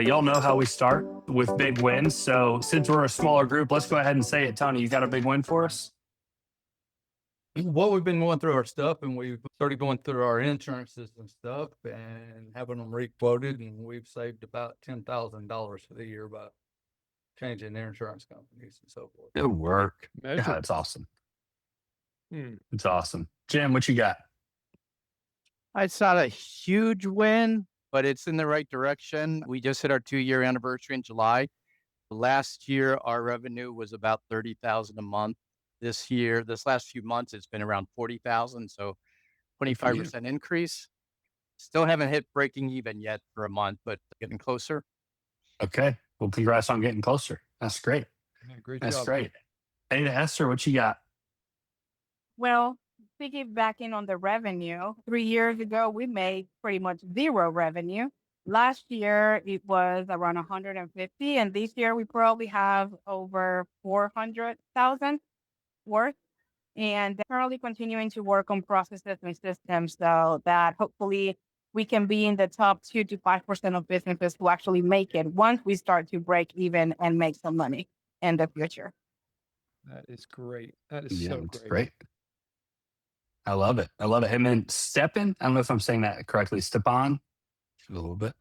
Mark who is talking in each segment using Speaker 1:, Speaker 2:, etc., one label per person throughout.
Speaker 1: Y'all know how we start with big wins. So since we're a smaller group, let's go ahead and say it. Tony, you got a big win for us?
Speaker 2: Well, we've been going through our stuff and we've started going through our insurances and stuff and having them requoted, and we've saved about $10,000 for the year by changing the insurance companies and so forth.
Speaker 1: Good work.
Speaker 3: Measure.
Speaker 1: Yeah, it's awesome.
Speaker 3: Hmm.
Speaker 1: It's awesome. Jim, what you got?
Speaker 4: It's not a huge win, but it's in the right direction. We just hit our 2-year anniversary in July. Last year, our revenue was about 30,000 a month. This last few months, it's been around 40,000. So 25% increase. Still haven't hit breaking even yet for a month, but getting closer.
Speaker 1: Okay. Well, congrats on getting closer. That's great.
Speaker 3: Yeah, great
Speaker 1: That's
Speaker 3: job.
Speaker 1: great. Hey, Esther, what you got?
Speaker 5: Well, piggybacking on the revenue, 3 years ago, we made pretty much zero revenue. Last year, it was around 150, and this year we probably have over 400,000 worth. And currently continuing to work on processes and systems so that hopefully we can be in the top 2 to 5% of businesses who actually make it once we start to break even and make some money in the future.
Speaker 3: That is great. That is so
Speaker 1: It's
Speaker 3: great.
Speaker 1: great. I love it. I love it. And then Stepan, I don't know if I'm saying that correctly. Stepan, a little bit.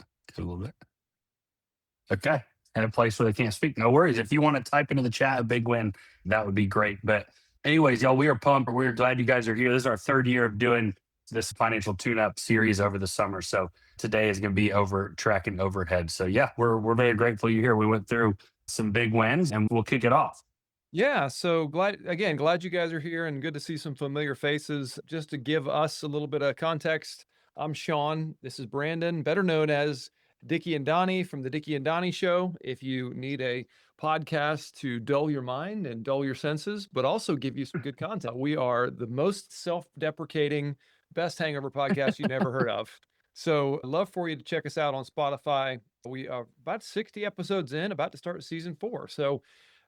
Speaker 1: Okay. In a place where they can't speak. No worries. If you want to type into the chat a big win, that would be great. But anyways, y'all, we are pumped. We're glad you guys are here. This is our 3rd year of doing this financial tune-up series over the summer. So today is going to be tracking overhead. So yeah, we're very grateful you're here. We went through some big wins and we'll kick it off.
Speaker 3: Yeah, so glad you guys are here and good to see some familiar faces. Just to give us a little bit of context, I'm Sean. This is Brandon, better known as Dickie and Donnie from the Dickie and Donnie Show. If you need a podcast to dull your mind and dull your senses, but also give you some good content, we are the most self-deprecating, best hangover podcast you've never heard of. So I'd love for you to check us out on Spotify. We are about 60 episodes in, about to start season 4. So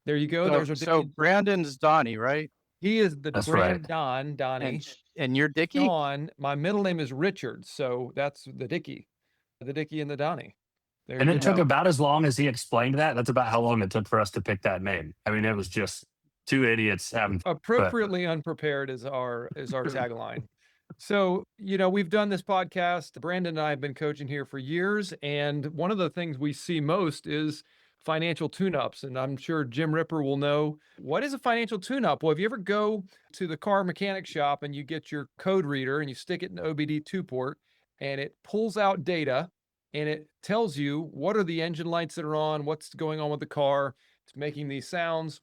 Speaker 3: there you go.
Speaker 4: So Brandon's Donnie, right?
Speaker 3: He is the
Speaker 1: That's
Speaker 3: Brand
Speaker 1: right.
Speaker 3: Donnie.
Speaker 4: And you're Dickie?
Speaker 3: Sean, my middle name is Richard, so that's the Dickie and the Donnie.
Speaker 1: And it took about as long as he explained that. That's about how long it took for us to pick that name. I mean, it was just 2 idiots having
Speaker 3: appropriately unprepared is our tagline. So, we've done this podcast. Brandon and I have been coaching here for years. And one of the things we see most is financial tune-ups. And I'm sure Jim Ripper will know, what is a financial tune-up? Well, if you ever go to the car mechanic shop and you get your code reader and you stick it in the OBD2 port and it pulls out data and it tells you what are the engine lights that are on, what's going on with the car, it's making these sounds.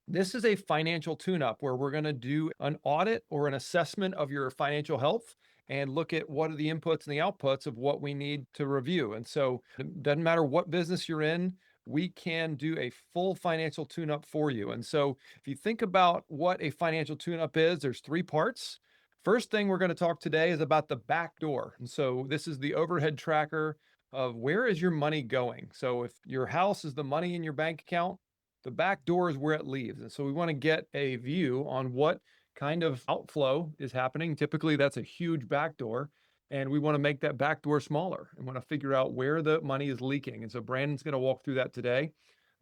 Speaker 3: This is a financial tune-up where we're going to do an audit or an assessment of your financial health and look at what are the inputs and the outputs of what we need to review. And so it doesn't matter what business you're in, we can do a full financial tune-up for you. And so if you think about what a financial tune-up is, there's 3 parts. First thing we're going to talk today is about the back door. And so this is the overhead tracker of where is your money going. So if your house is the money in your bank account, the back door is where it leaves. And so we want to get a view on what kind of outflow is happening. Typically, that's a huge back door. And we want to make that back door smaller and want to figure out where the money is leaking. And so Brandon's going to walk through that today.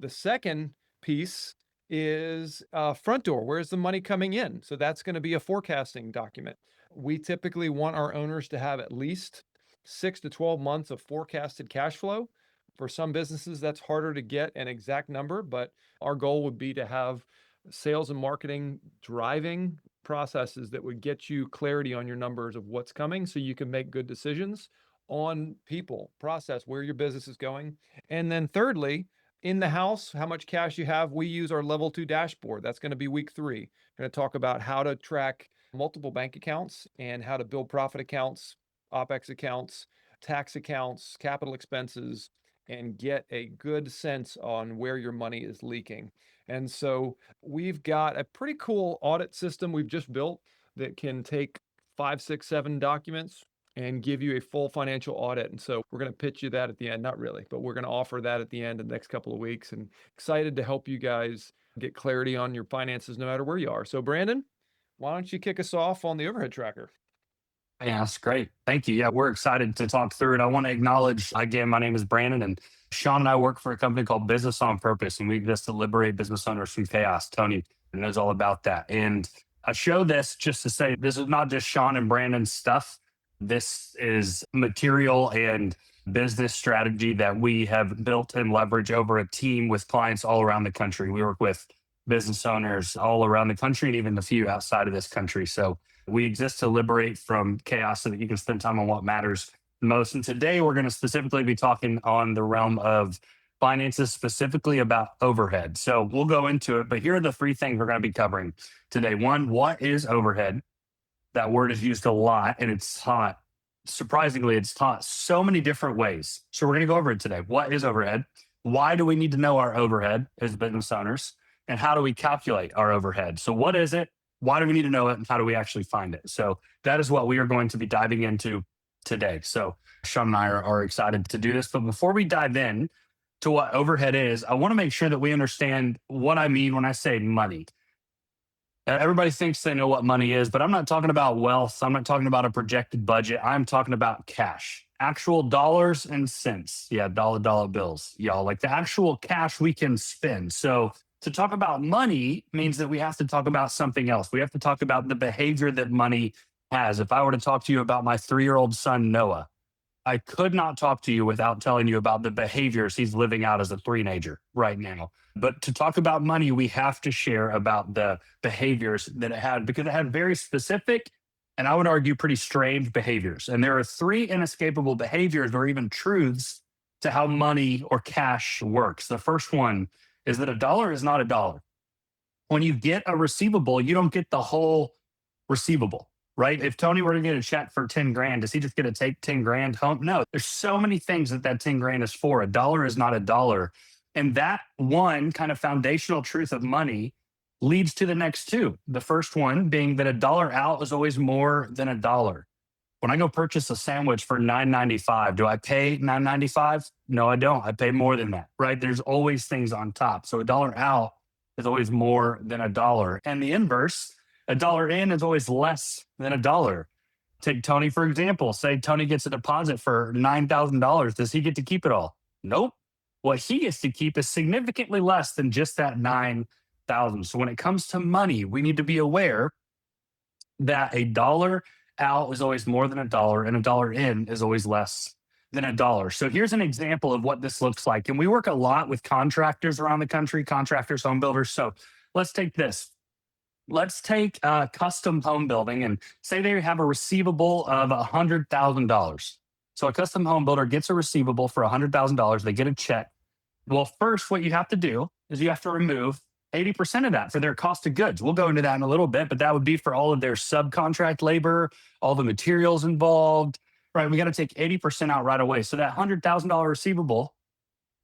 Speaker 3: The second piece is front door. Where's the money coming in? So that's going to be a forecasting document. We typically want our owners to have at least 6 to 12 months of forecasted cash flow. For some businesses, that's harder to get an exact number, but our goal would be to have sales and marketing driving processes that would get you clarity on your numbers of what's coming so you can make good decisions on people, process, where your business is going. And then thirdly, in the house, how much cash you have. We use our level 2 dashboard. That's going to be week 3. We're going to talk about how to track multiple bank accounts and how to build profit accounts, OPEX accounts, tax accounts, capital expenses, and get a good sense on where your money is leaking. And so we've got a pretty cool audit system we've just built that can take 5, 6, 7 documents and give you a full financial audit. And so we're going to pitch you that at the end. Not really, but we're going to offer that at the end in the next couple of weeks, and excited to help you guys get clarity on your finances no matter where you are. So Brandon, why don't you kick us off on the overhead tracker?
Speaker 1: Yeah, that's great. Thank you. Yeah, we're excited to talk through it. I want to acknowledge again, my name is Brandon, and Sean and I work for a company called Business on Purpose, and we exist to liberate business owners from chaos. Tony knows all about that. And I show this just to say this is not just Sean and Brandon's stuff. This is material and business strategy that we have built and leverage over a team with clients all around the country. We work with business owners all around the country and even a few outside of this country. So we exist to liberate from chaos so that you can spend time on what matters most. And today we're going to specifically be talking on the realm of finances, specifically about overhead. So we'll go into it, but here are the three things we're going to be covering today. One, what is overhead? That word is used a lot, and it's taught, surprisingly, it's taught so many different ways. So we're going to go over it today. What is overhead? Why do we need to know our overhead as business owners? And how do we calculate our overhead? So what is it? Why do we need to know it? And how do we actually find it? So that is what we are going to be diving into today. So Sean and I are excited to do this. But before we dive in to what overhead is, I want to make sure that we understand what I mean when I say money. Everybody thinks they know what money is, but I'm not talking about wealth. I'm not talking about a projected budget. I'm talking about cash, actual dollars and cents. Yeah, dollar bills, y'all, like the actual cash we can spend. So to talk about money means that we have to talk about something else. We have to talk about the behavior that money has. If I were to talk to you about my 3-year-old son, Noah, I could not talk to you without telling you about the behaviors he's living out as a teenager right now. But to talk about money, we have to share about the behaviors that it had, because it had very specific and I would argue pretty strange behaviors. And there are 3 inescapable behaviors or even truths to how money or cash works. The first one is that a dollar is not a dollar. When you get a receivable, you don't get the whole receivable, right? If Tony were to get a check for 10 grand, does he just get to take 10 grand home? No, there's so many things that 10 grand is for. A dollar is not a dollar. And that one kind of foundational truth of money leads to the next 2. The first one being that a dollar out is always more than a dollar. When I go purchase a sandwich for $9.95, do I pay $9.95? No, I don't. I pay more than that, right? There's always things on top. So a dollar out is always more than a dollar. And the inverse, a dollar in is always less than a dollar. Take Tony, for example. Say Tony gets a deposit for $9,000. Does he get to keep it all? Nope. What he gets to keep is significantly less than just that $9,000. So when it comes to money, we need to be aware that a dollar out is always more than a dollar, and a dollar in is always less than a dollar. So here's an example of what this looks like. And we work a lot with contractors around the country, contractors, home builders. So let's take this. Let's take a custom home building and say they have a receivable of $100,000. So a custom home builder gets a receivable for $100,000. They get a check. Well, first, what you have to do is you have to remove 80% of that for their cost of goods. We'll go into that in a little bit, but that would be for all of their subcontract labor, all the materials involved, right? We got to take 80% out right away. So that $100,000 receivable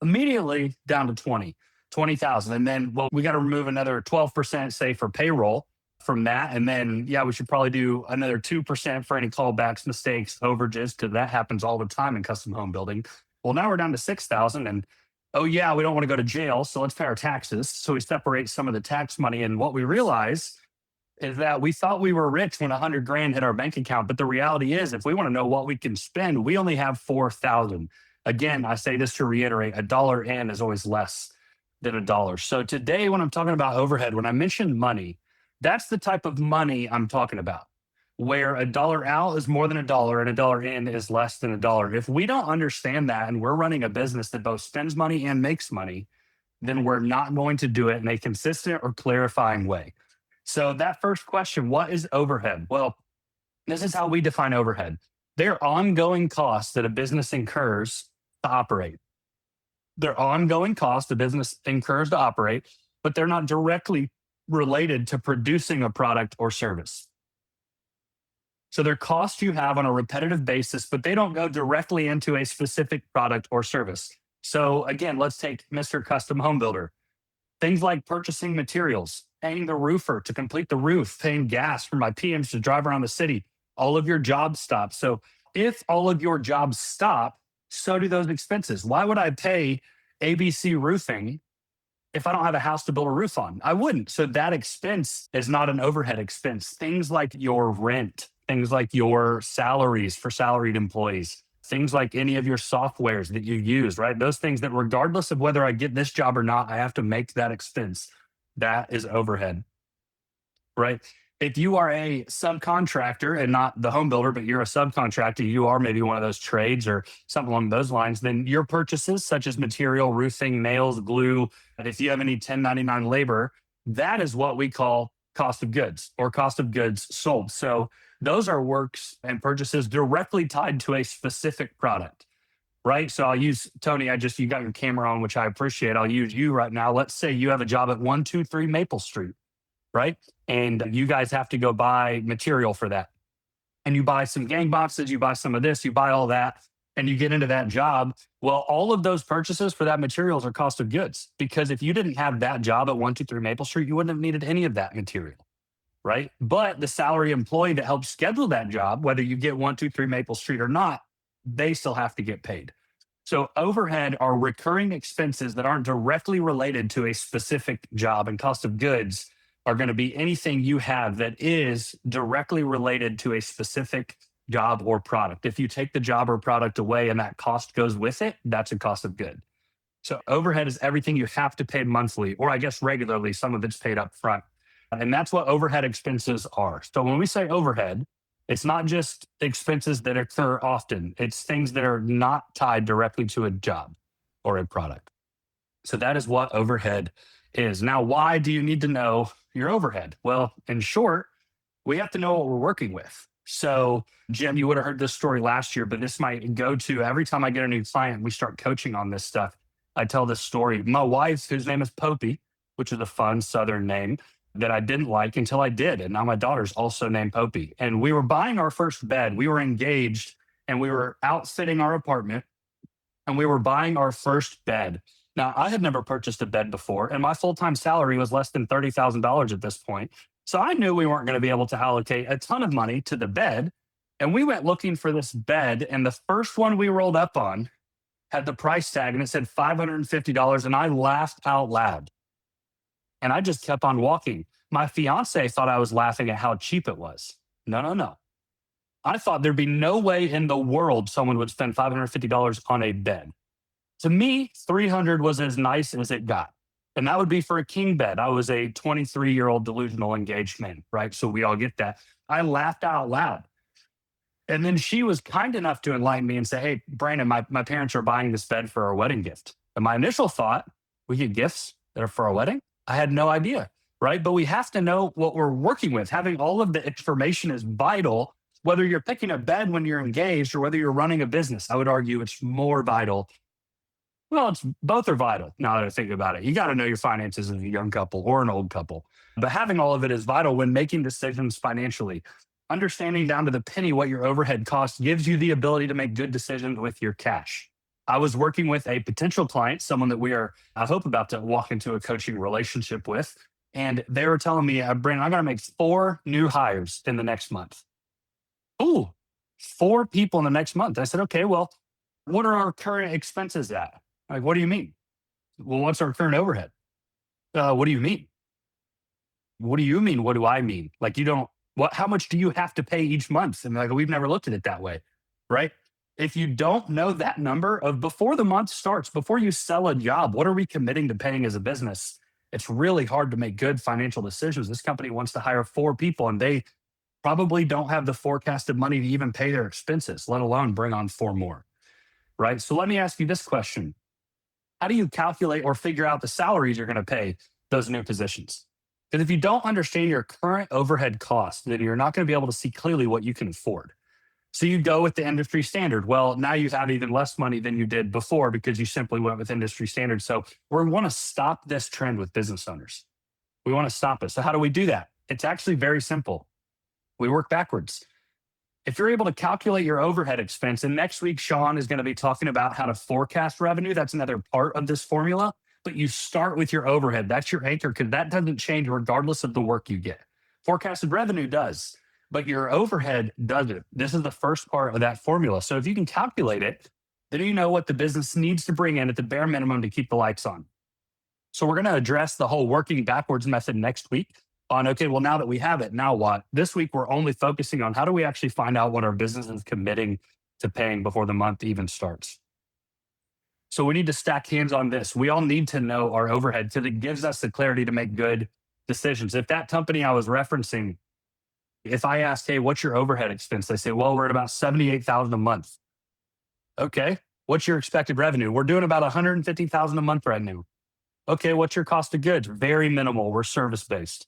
Speaker 1: immediately down to 20,000. And then, well, we got to remove another 12%, say, for payroll from that. And then, yeah, we should probably do another 2% for any callbacks, mistakes, overages, because that happens all the time in custom home building. Well, now we're down to 6,000, and oh yeah, we don't want to go to jail, so let's pay our taxes. So we separate some of the tax money. And what we realize is that we thought we were rich when 100 grand hit our bank account. But the reality is, if we want to know what we can spend, we only have 4,000. Again, I say this to reiterate, a dollar in is always less than a dollar. So today, when I'm talking about overhead, when I mention money, that's the type of money I'm talking about, where a dollar out is more than a dollar and a dollar in is less than a dollar. If we don't understand that, and we're running a business that both spends money and makes money, then we're not going to do it in a consistent or clarifying way. So that first question, what is overhead? Well, this is how we define overhead. They're ongoing costs that a business incurs to operate. They're ongoing costs the business incurs to operate, but they're not directly related to producing a product or service. So they're costs you have on a repetitive basis, but they don't go directly into a specific product or service. So again, let's take Mr. Custom Home Builder. Things like purchasing materials, paying the roofer to complete the roof, paying gas for my PMs to drive around the city. All of your jobs stop. So if all of your jobs stop, so do those expenses. Why would I pay ABC Roofing if I don't have a house to build a roof on? I wouldn't. So that expense is not an overhead expense. Things like your rent, things like your salaries for salaried employees, things like any of your softwares that you use, right? Those things that regardless of whether I get this job or not, I have to make that expense. That is overhead, right? If you are a subcontractor and not the home builder, but you're a subcontractor, you are maybe one of those trades or something along those lines, then your purchases such as material, roofing, nails, glue, and if you have any 1099 labor, that is what we call cost of goods or cost of goods sold. So those are works and purchases directly tied to a specific product, right? So I'll use Tony. You got your camera on, which I appreciate. I'll use you right now. Let's say you have a job at 123 Maple Street, right? And you guys have to go buy material for that. And you buy some gang boxes, you buy some of this, you buy all that, and you get into that job. Well, all of those purchases for that materials are cost of goods, because if you didn't have that job at 123 Maple Street, you wouldn't have needed any of that material, right? But the salary employee that helps schedule that job, whether you get 123 Maple Street or not, they still have to get paid. So overhead are recurring expenses that aren't directly related to a specific job, and cost of goods are going to be anything you have that is directly related to a specific job or product. If you take the job or product away and that cost goes with it, that's a cost of good. So overhead is everything you have to pay monthly, or I guess regularly. Some of it's paid up front. And that's what overhead expenses are. So when we say overhead, it's not just expenses that occur often. It's things that are not tied directly to a job or a product. So that is what overhead is. Now, why do you need to know your overhead? Well, in short, we have to know what we're working with. So, Jim, you would have heard this story last year, but this might go to every time I get a new client, we start coaching on this stuff. I tell this story. My wife, whose name is Popey, which is a fun Southern name that I didn't like until I did. And now my daughter's also named Popey. And we were buying our first bed. We were engaged and we were outfitting our apartment and we were buying our first bed. Now, I had never purchased a bed before, and my full-time salary was less than $30,000 at this point. So I knew we weren't going to be able to allocate a ton of money to the bed. And we went looking for this bed, and the first one we rolled up on had the price tag, and it said $550, and I laughed out loud. And I just kept on walking. My fiance thought I was laughing at how cheap it was. No. I thought there'd be no way in the world someone would spend $550 on a bed. To me, $300 was as nice as it got. And that would be for a king bed. I was a 23-year-old delusional engaged man, right? So we all get that. I laughed out loud. And then she was kind enough to enlighten me and say, hey, Brandon, my parents are buying this bed for our wedding gift. And my initial thought, we get gifts that are for our wedding? I had no idea, right? But we have to know what we're working with. Having all of the information is vital, whether you're picking a bed when you're engaged or whether you're running a business. I would argue it's more vital. Well, both are vital now that I think about it. You got to know your finances as a young couple or an old couple. But having all of it is vital when making decisions financially. Understanding down to the penny what your overhead costs gives you the ability to make good decisions with your cash. I was working with a potential client, someone that we are, I hope, about to walk into a coaching relationship with. And they were telling me, Brandon, I got to make 4 new hires in the next month. Ooh, 4 people in the next month. I said, okay, well, what are our current expenses at? Like, what do you mean? Well, what's our current overhead? What do you mean? What do you mean? What do I mean? Like, how much do you have to pay each month? And like, we've never looked at it that way, right? If you don't know that number of before the month starts, before you sell a job, what are we committing to paying as a business? It's really hard to make good financial decisions. This company wants to hire 4 people and they probably don't have the forecasted money to even pay their expenses, let alone bring on 4 more, right? So let me ask you this question. How do you calculate or figure out the salaries you're going to pay those new positions? Because if you don't understand your current overhead costs, then you're not going to be able to see clearly what you can afford. So you go with the industry standard. Well, now you have even less money than you did before because you simply went with industry standard. So we want to stop this trend with business owners. We want to stop it. So how do we do that? It's actually very simple. We work backwards. If you're able to calculate your overhead expense, and next week, Sean is going to be talking about how to forecast revenue. That's another part of this formula. But you start with your overhead. That's your anchor because that doesn't change regardless of the work you get. Forecasted revenue does, but your overhead doesn't. This is the first part of that formula. So if you can calculate it, then you know what the business needs to bring in at the bare minimum to keep the lights on. So we're going to address the whole working backwards method next week. on, okay, well, now that we have it, now what? This week, we're only focusing on how do we actually find out what our business is committing to paying before the month even starts. So we need to stack hands on this. We all need to know our overhead because it gives us the clarity to make good decisions. If that company I was referencing, if I asked, hey, what's your overhead expense? They say, well, we're at about 78,000 a month. Okay. What's your expected revenue? We're doing about 150,000 a month revenue. Okay. What's your cost of goods? Very minimal. We're service based.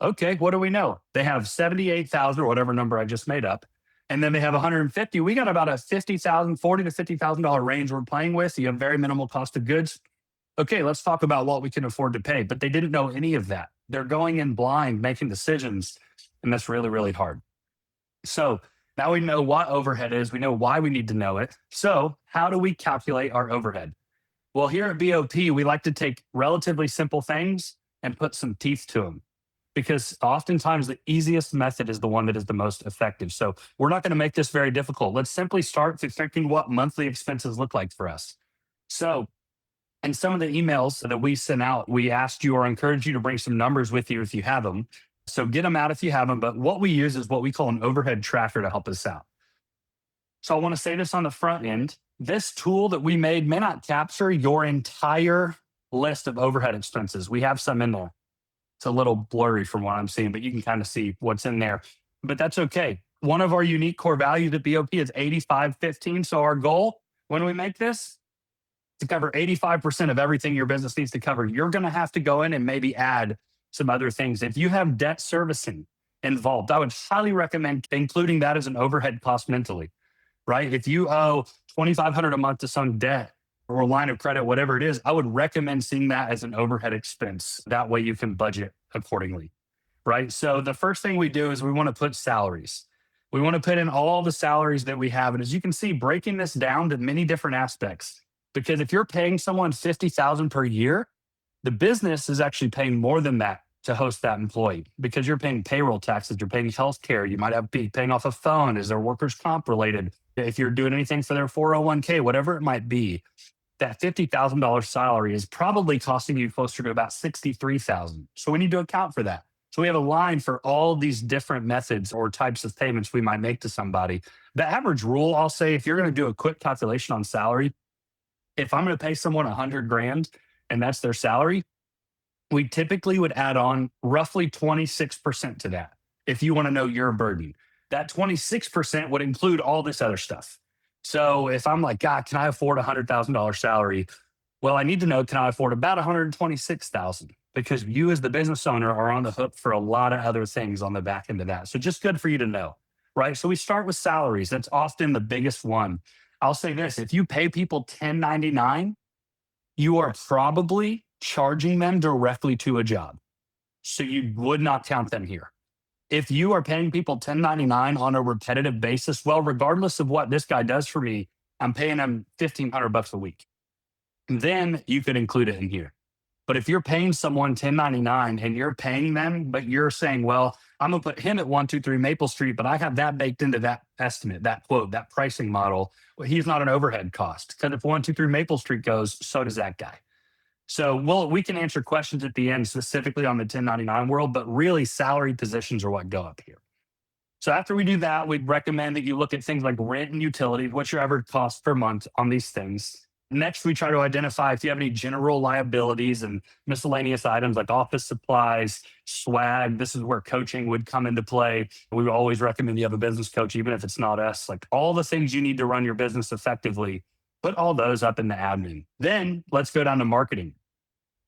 Speaker 1: Okay. What do we know? They have 78,000 or whatever number I just made up. And then they have 150. We got about a $50,000, $40,000 to $50,000 range we're playing with. You have very minimal cost of goods. Okay, let's talk about what we can afford to pay. But they didn't know any of that. They're going in blind, making decisions, and that's really, really hard. So now we know what overhead is. We know why we need to know it. So how do we calculate our overhead? Well, here at BOP, we like to take relatively simple things and put some teeth to them, because oftentimes the easiest method is the one that is the most effective. So we're not going to make this very difficult. Let's simply start with thinking what monthly expenses look like for us. So in some of the emails that we sent out, we asked you or encouraged you to bring some numbers with you if you have them. So get them out if you have them. But what we use is what we call an overhead tracker to help us out. So I want to say this on the front end. This tool that we made may not capture your entire list of overhead expenses. We have some in there. It's a little blurry from what I'm seeing, but you can kind of see what's in there. But that's okay. One of our unique core values at BOP is 85-15. So our goal when we make this to cover 85% of everything your business needs to cover. You're going to have to go in and maybe add some other things. If you have debt servicing involved, I would highly recommend including that as an overhead cost mentally, right? If you owe $2,500 a month to some debt or a line of credit, whatever it is, I would recommend seeing that as an overhead expense. That way you can budget accordingly, right? So the first thing we do is we want to put salaries. We want to put in all the salaries that we have. And as you can see, breaking this down to many different aspects, because if you're paying someone $50,000 per year, the business is actually paying more than that to host that employee, because you're paying payroll taxes, you're paying healthcare, you might have be paying off a phone. Is there workers' comp related? If you're doing anything for their 401k, whatever it might be, that $50,000 salary is probably costing you closer to about $63,000. So we need to account for that. So we have a line for all these different methods or types of payments we might make to somebody. The average rule, I'll say, if you're going to do a quick calculation on salary, if I'm going to pay someone $100,000 and that's their salary, we typically would add on roughly 26% to that. If you want to know your burden, that 26% would include all this other stuff. So if I'm like, God, can I afford $100,000 salary? Well, I need to know, can I afford about $126,000? Because you as the business owner are on the hook for a lot of other things on the back end of that. So just good for you to know, right? So we start with salaries. That's often the biggest one. I'll say this, if you pay people $10.99, you are probably charging them directly to a job. So you would not count them here. If you are paying people $10.99 on a repetitive basis, well, regardless of what this guy does for me, I'm paying him $1,500 a week. And then you could include it in here. But if you're paying someone $10.99 and you're paying them, but you're saying, well, I'm going to put him at 123 Maple Street, but I have that baked into that estimate, that quote, that pricing model. Well, he's not an overhead cost, because if 123 Maple Street goes, so does that guy. So we can answer questions at the end specifically on the 1099 world, but really salary positions are what go up here. So after we do that, we'd recommend that you look at things like rent and utilities. What's your average cost per month on these things? Next, we try to identify if you have any general liabilities and miscellaneous items like office supplies, swag. This is where coaching would come into play. We would always recommend you have a business coach, even if it's not us. Like all the things you need to run your business effectively, put all those up in the admin. Then let's go down to marketing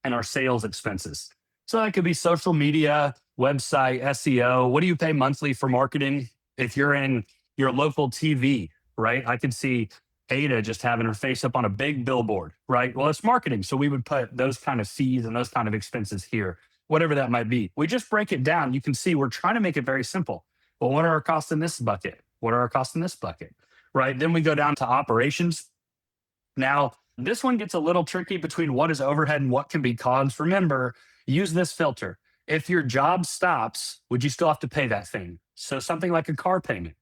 Speaker 1: and our sales expenses. So that could be social media, website, SEO. What do you pay monthly for marketing? If you're in your local TV, right? I could see Ada just having her face up on a big billboard, right? Well, it's marketing. So we would put those kind of fees and those kind of expenses here, whatever that might be. We just break it down. You can see we're trying to make it very simple. Well, what are our costs in this bucket? What are our costs in this bucket, right? Then we go down to operations. Now, this one gets a little tricky between what is overhead and what can be COGS. Remember, use this filter. If your job stops, would you still have to pay that thing? So something like a car payment.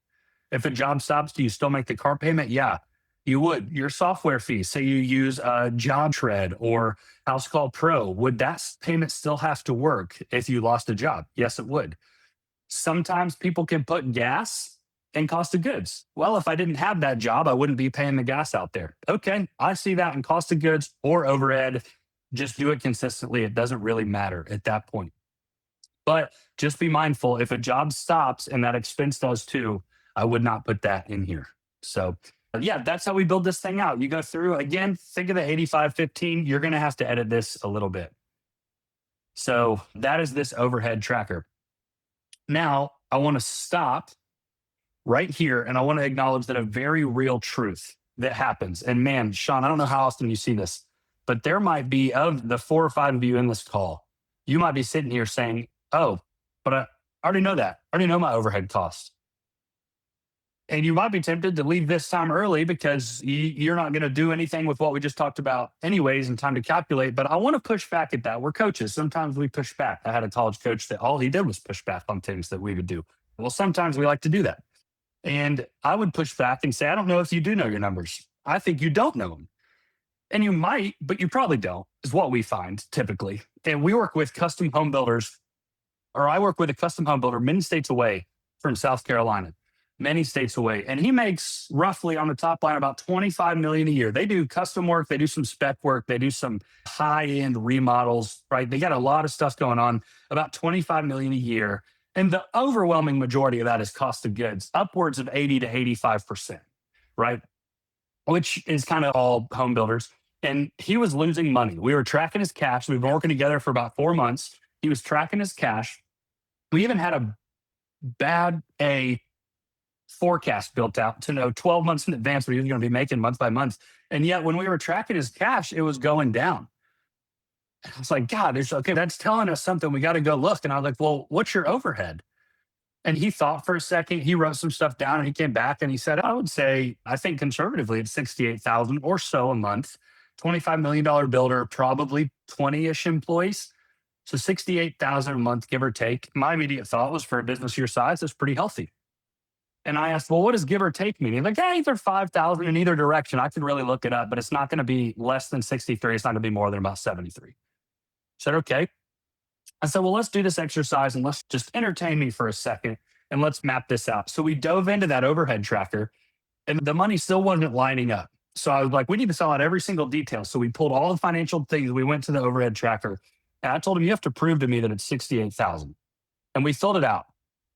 Speaker 1: If a job stops, do you still make the car payment? Yeah. You would. Your software fees, say you use Job Shred or House Call Pro, would that payment still have to work if you lost a job? Yes, it would. Sometimes people can put gas and cost of goods. Well, if I didn't have that job, I wouldn't be paying the gas out there. Okay, I see that in cost of goods or overhead. Just do it consistently. It doesn't really matter at that point. But just be mindful, if a job stops and that expense does too, I would not put that in here. So yeah, that's how we build this thing out. You go through, again, think of the 85-15. You're going to have to edit this a little bit. So that is this overhead tracker. Now I want to stop right here and I want to acknowledge that a very real truth that happens. And man, Sean, I don't know how often you see this, but there might be, of the 4 or 5 of you in this call, you might be sitting here saying, oh, but I already know that. I already know my overhead costs. And you might be tempted to leave this time early because you're not going to do anything with what we just talked about anyways in time to calculate. But I want to push back at that. We're coaches. Sometimes we push back. I had a college coach that all he did was push back on things that we would do. Well, sometimes we like to do that. And I would push back and say, I don't know if you do know your numbers. I think you don't know them. And you might, but you probably don't, is what we find typically. And we work with custom home builders, or I work with a custom home builder many states away from South Carolina, many states away. And he makes roughly on the top line about 25 million a year. They do custom work, they do some spec work, they do some high-end remodels, right? They got a lot of stuff going on, about 25 million a year. And the overwhelming majority of that is cost of goods, upwards of 80 to 85%, right? Which is kind of all home builders. And he was losing money. We were tracking his cash. We've been working together for about 4 months. He was tracking his cash. We even had a bad forecast built out to know 12 months in advance what he was going to be making month by month. And yet when we were tracking his cash, it was going down. I was like, God, okay, that's telling us something. We got to go look. And I was like, well, what's your overhead? And he thought for a second. He wrote some stuff down and he came back and he said, I would say, I think conservatively it's 68,000 or so a month. $25 million builder, probably 20-ish employees. So 68,000 a month, give or take. My immediate thought was, for a business your size, that's pretty healthy. And I asked, well, what does give or take mean? He's like, either 5,000 in either direction. I could really look it up, but it's not going to be less than 63. It's not going to be more than about 73. I said, okay. I said, well, let's do this exercise and let's just entertain me for a second and let's map this out. So we dove into that overhead tracker and the money still wasn't lining up. So I was like, we need to sell out every single detail. So we pulled all the financial things. We went to the overhead tracker and I told him, you have to prove to me that it's 68,000. And we filled it out.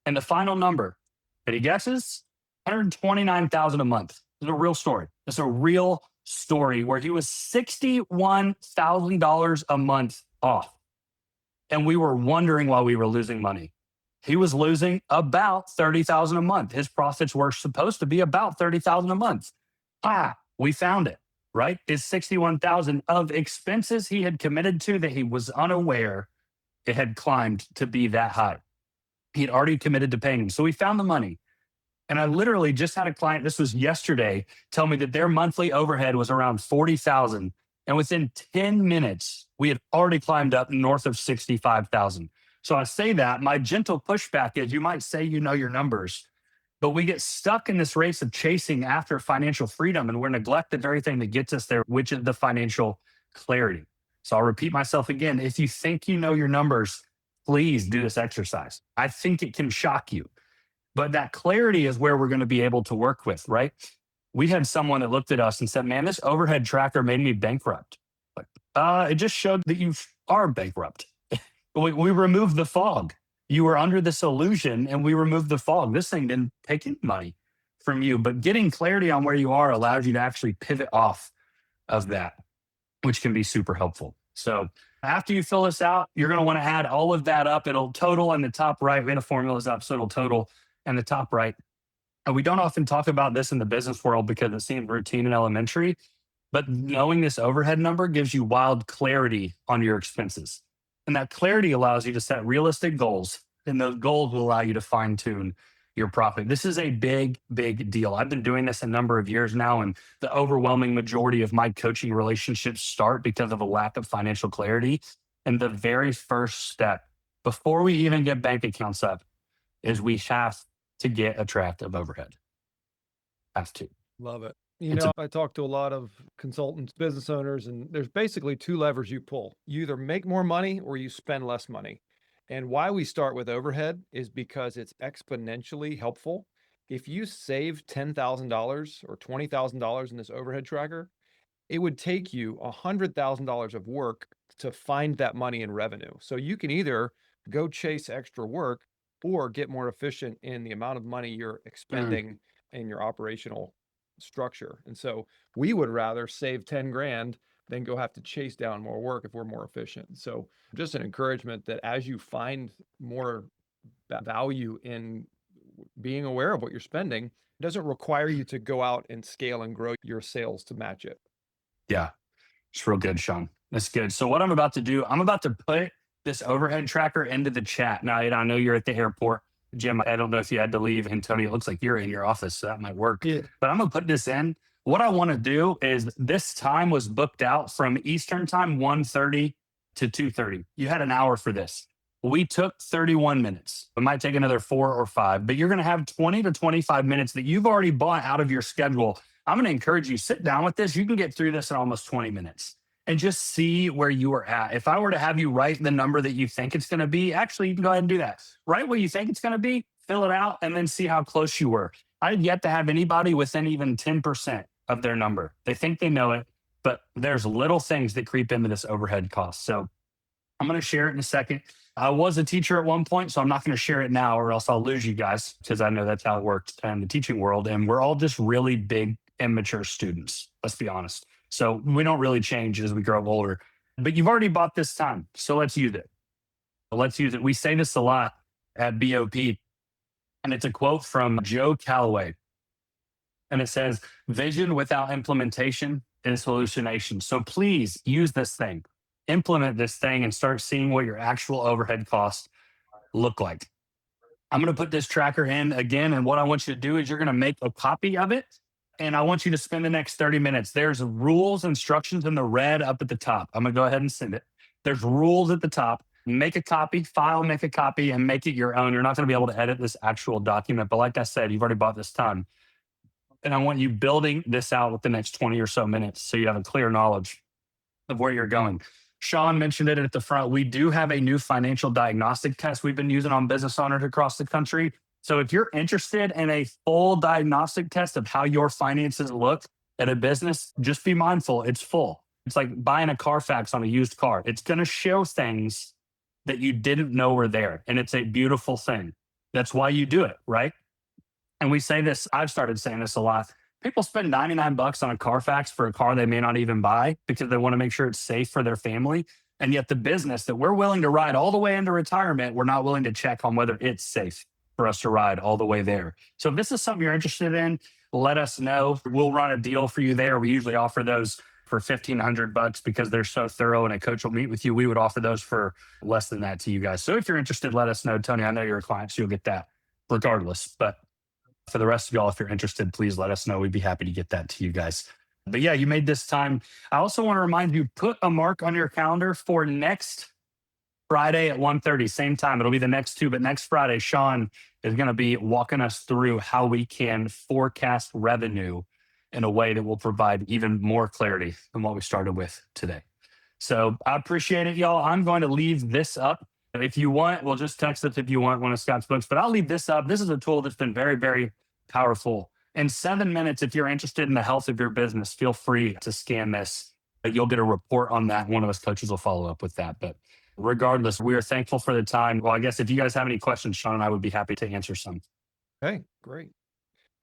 Speaker 1: And the final number that he guesses, 129,000 a month. It's a real story. It's a real story where he was $61,000 a month off. And we were wondering why we were losing money. He was losing about 30,000 a month. His profits were supposed to be about 30,000 a month. We found it, right? It's 61,000 of expenses he had committed to that he was unaware it had climbed to be that high. He had already committed to paying him. So we found the money. And I literally just had a client, this was yesterday, tell me that their monthly overhead was around 40,000. And within 10 minutes, we had already climbed up north of 65,000. So I say that my gentle pushback is, you might say you know your numbers, but we get stuck in this race of chasing after financial freedom and we're neglecting the very thing that gets us there, which is the financial clarity. So I'll repeat myself again. If you think you know your numbers, please do this exercise. I think it can shock you, but that clarity is where we're going to be able to work with, right? We had someone that looked at us and said, man, this overhead tracker made me bankrupt. Like, it just showed that you are bankrupt. We removed the fog. You were under this illusion and we removed the fog. This thing didn't take any money from you, but getting clarity on where you are allows you to actually pivot off of that, which can be super helpful. So after you fill this out, you're going to want to add all of that up. It'll total in the top right. We had the formulas up, so it'll total in the top right. And we don't often talk about this in the business world because it seems routine and elementary, but knowing this overhead number gives you wild clarity on your expenses. And that clarity allows you to set realistic goals, and those goals will allow you to fine tune your profit. This is a big, big deal. I've been doing this a number of years now, and the overwhelming majority of my coaching relationships start because of a lack of financial clarity. And the very first step, before we even get bank accounts up, is we have to get a track of overhead. Have to.
Speaker 2: Love it.
Speaker 3: You
Speaker 1: It's
Speaker 3: know, I talk to a lot of consultants, business owners, and there's basically two levers you pull. You either make more money or you spend less money. And why we start with overhead is because it's exponentially helpful. If you save $10,000 or $20,000 in this overhead tracker, it would take you $100,000 of work to find that money in revenue. So you can either go chase extra work or get more efficient in the amount of money you're expending in your operational structure. And so we would rather save 10 grand than go have to chase down more work if we're more efficient. So just an encouragement that as you find more value in being aware of what you're spending, it doesn't require you to go out and scale and grow your sales to match it.
Speaker 1: Yeah, it's real good, Sean. That's good. So what I'm about to do, I'm about to put this overhead tracker into the chat. Now, I know you're at the airport. Jim, I don't know if you had to leave. And Tony, it looks like you're in your office, so that might work.
Speaker 3: Yeah.
Speaker 1: But I'm going to put this in. What I want to do is this time was booked out from Eastern time, 1:30 to 2:30. You had an hour for this. We took 31 minutes. It might take another 4 or 5, but you're going to have 20 to 25 minutes that you've already bought out of your schedule. I'm going to encourage you, sit down with this. You can get through this in almost 20 minutes and just see where you are at. If I were to have you write the number that you think it's going to be, actually, you can go ahead and do that. Write what you think it's going to be, fill it out, and then see how close you were. I've yet to have anybody within even 10% of their number. They think they know it, but there's little things that creep into this overhead cost. So I'm going to share it in a second. I was a teacher at one point, so I'm not going to share it now or else I'll lose you guys because I know that's how it works in the teaching world. And we're all just really big, immature students. Let's be honest. So we don't really change as we grow older, but you've already bought this time. So let's use it. Let's use it. We say this a lot at BOP, and it's a quote from Joe Calloway. And it says, vision without implementation is hallucination. So please use this thing, implement this thing, and start seeing what your actual overhead costs look like. I'm going to put this tracker in again. And what I want you to do is you're going to make a copy of it. And I want you to spend the next 30 minutes. There's rules, instructions in the red up at the top. I'm going to go ahead and send it. There's rules at the top. Make a copy, file, make a copy, and make it your own. You're not going to be able to edit this actual document. But like I said, you've already bought this time. And I want you building this out with the next 20 or so minutes so you have a clear knowledge of where you're going. Sean mentioned it at the front. We do have a new financial diagnostic test we've been using on business owners across the country. So if you're interested in a full diagnostic test of how your finances look at a business, just be mindful, it's full. It's like buying a Carfax on a used car. It's going to show things that you didn't know were there. And it's a beautiful thing. That's why you do it, right? And we say this, I've started saying this a lot. People spend $99 on a Carfax for a car they may not even buy because they want to make sure it's safe for their family. And yet the business that we're willing to ride all the way into retirement, we're not willing to check on whether it's safe for us to ride all the way there. So if this is something you're interested in, let us know. We'll run a deal for you there. We usually offer those for $1,500 because they're so thorough and a coach will meet with you. We would offer those for less than that to you guys. So if you're interested, let us know. Tony, I know you're a client, so you'll get that regardless. But for the rest of y'all, if you're interested, please let us know. We'd be happy to get that to you guys. But yeah, you made this time. I also want to remind you, put a mark on your calendar for next Friday at 1:30, same time. It'll be the next two, but next Friday, Sean is going to be walking us through how we can forecast revenue in a way that will provide even more clarity than what we started with today. So I appreciate it, y'all. I'm going to leave this up. If you want, we'll just text us if you want one of Scott's books, but I'll leave this up. This is a tool that's been very, very powerful. In 7 minutes, if you're interested in the health of your business, feel free to scan this. You'll get a report on that. One of us coaches will follow up with that. But regardless, we are thankful for the time. Well, I guess if you guys have any questions, Sean and I would be happy to answer some.
Speaker 3: Okay, great.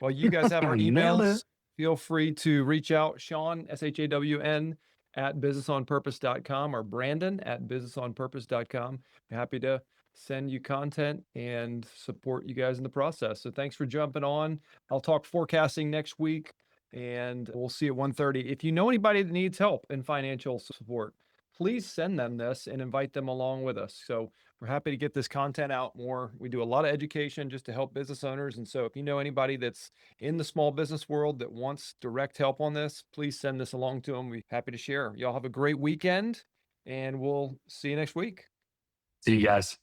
Speaker 3: Well, you guys have our
Speaker 1: Nailed
Speaker 3: emails.
Speaker 1: it.
Speaker 3: Feel free to reach out, Sean, SHAWN, at businessonpurpose.com or Brandon at businessonpurpose.com. Happy to send you content and support you guys in the process. So thanks for jumping on. I'll talk forecasting next week and we'll see you at 1:30. If you know anybody that needs help in financial support, please send them this and invite them along with us. So we're happy to get this content out more. We do a lot of education just to help business owners. And so if you know anybody that's in the small business world that wants direct help on this, please send this along to them. We're happy to share. Y'all have a great weekend and we'll see you next week.
Speaker 1: See you guys.